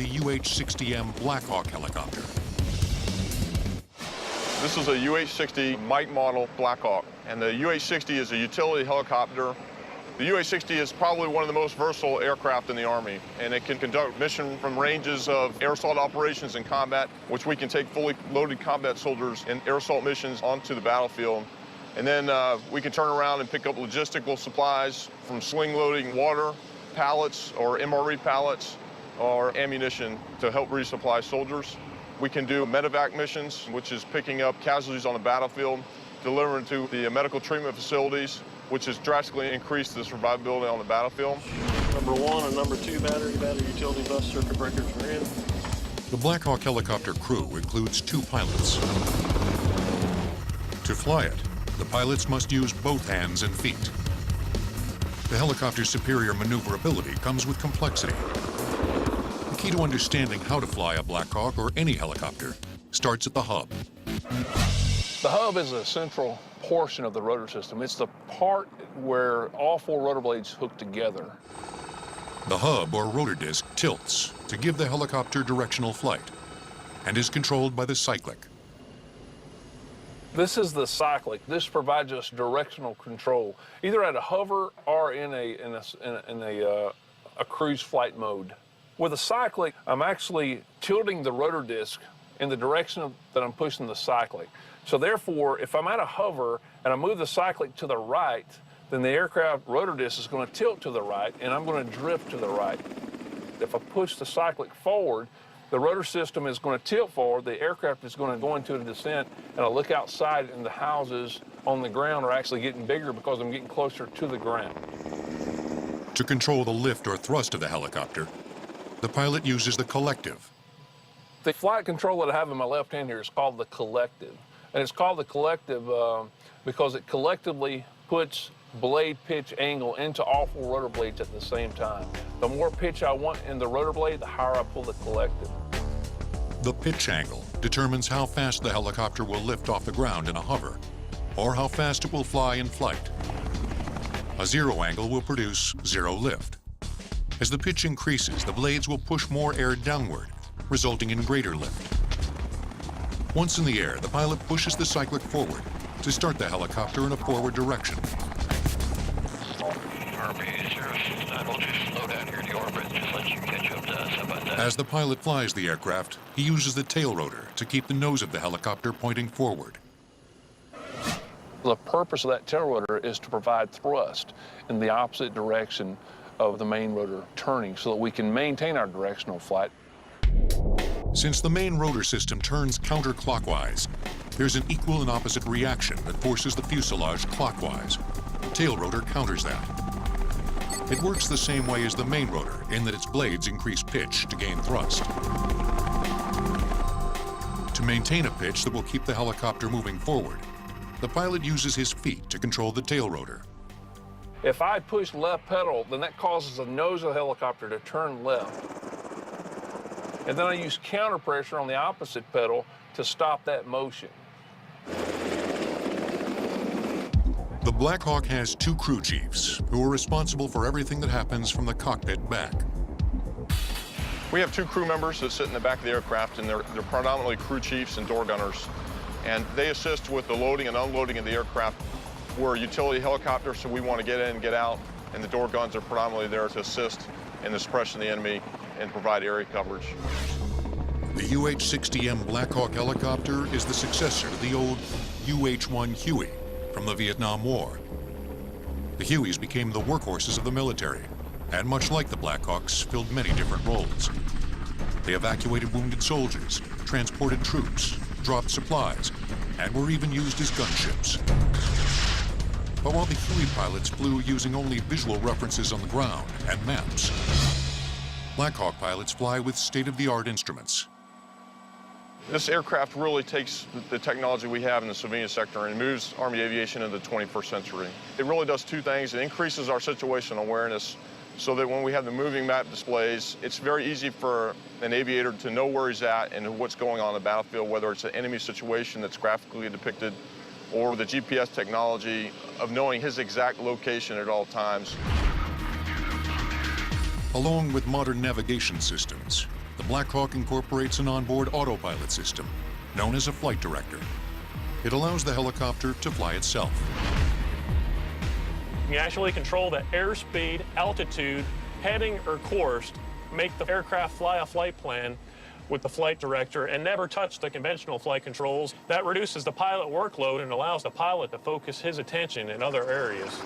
the UH-60M Black Hawk helicopter. This is a UH-60 Mike model Black Hawk, and the UH-60 is a utility helicopter. The UH-60 is probably one of the most versatile aircraft in the Army, and it can conduct mission from ranges of air assault operations in combat, which we can take fully loaded combat soldiers in air assault missions onto the battlefield. And then we can turn around and pick up logistical supplies from sling loading water, pallets or MRE pallets, or ammunition to help resupply soldiers. We can do medevac missions, which is picking up casualties on the battlefield, delivering to the medical treatment facilities, which has drastically increased the survivability on the battlefield. Number 1 and number 2 battery utility bus circuit breakers are in. The Black Hawk helicopter crew includes 2 pilots. To fly it, the pilots must use both hands and feet. The helicopter's superior maneuverability comes with complexity. The key to understanding how to fly a Black Hawk or any helicopter starts at the hub. The hub is a central portion of the rotor system. It's the part where all 4 rotor blades hook together. The hub or rotor disc tilts to give the helicopter directional flight and is controlled by the cyclic. This is the cyclic. This provides us directional control, either at a hover or in a cruise flight mode. With a cyclic, I'm actually tilting the rotor disc in the direction that I'm pushing the cyclic. So therefore, if I'm at a hover and I move the cyclic to the right, then the aircraft rotor disc is going to tilt to the right and I'm going to drift to the right. If I push the cyclic forward, the rotor system is going to tilt forward, the aircraft is going to go into a descent, and I look outside and the houses on the ground are actually getting bigger because I'm getting closer to the ground. To control the lift or thrust of the helicopter, the pilot uses the collective. The flight control that I have in my left hand here is called the collective. And it's called the collective because it collectively puts blade pitch angle into all 4 rotor blades at the same time. The more pitch I want in the rotor blade, the higher I pull the collective. The pitch angle determines how fast the helicopter will lift off the ground in a hover, or how fast it will fly in flight. A 0 angle will produce 0 lift. As the pitch increases, the blades will push more air downward, resulting in greater lift. Once in the air, the pilot pushes the cyclic forward to start the helicopter in a forward direction. As the pilot flies the aircraft, he uses the tail rotor to keep the nose of the helicopter pointing forward. The purpose of that tail rotor is to provide thrust in the opposite direction of the main rotor turning so that we can maintain our directional flight. Since the main rotor system turns counterclockwise, there's an equal and opposite reaction that forces the fuselage clockwise. The tail rotor counters that. It works the same way as the main rotor in that its blades increase pitch to gain thrust. To maintain a pitch that will keep the helicopter moving forward, the pilot uses his feet to control the tail rotor. If I push left pedal, then that causes the nose of the helicopter to turn left. And then I use counter pressure on the opposite pedal to stop that motion. The Black Hawk has 2 crew chiefs who are responsible for everything that happens from the cockpit back. We have 2 crew members that sit in the back of the aircraft, and they're predominantly crew chiefs and door gunners. And they assist with the loading and unloading of the aircraft. We're a utility helicopter, so we want to get in and get out, and the door guns are predominantly there to assist in the suppression of the enemy and provide area coverage. The UH-60M Black Hawk helicopter is the successor to the old UH-1 Huey from the Vietnam War. The Hueys became the workhorses of the military, and much like the Black Hawks, filled many different roles. They evacuated wounded soldiers, transported troops, dropped supplies, and were even used as gunships. But while the Huey pilots flew using only visual references on the ground and maps, Black Hawk pilots fly with state-of-the-art instruments. This aircraft really takes the technology we have in the civilian sector and moves Army aviation into the 21st century. It really does 2 things. It increases our situational awareness so that when we have the moving map displays, it's very easy for an aviator to know where he's at and what's going on in the battlefield, whether it's an enemy situation that's graphically depicted or the GPS technology of knowing his exact location at all times. Along with modern navigation systems, The Black Hawk incorporates an onboard autopilot system known as a flight director. It allows the helicopter to fly itself. You actually control the airspeed, altitude, heading, or course, make the aircraft fly a flight plan with the flight director and never touch the conventional flight controls. That reduces the pilot workload and allows the pilot to focus his attention in other areas.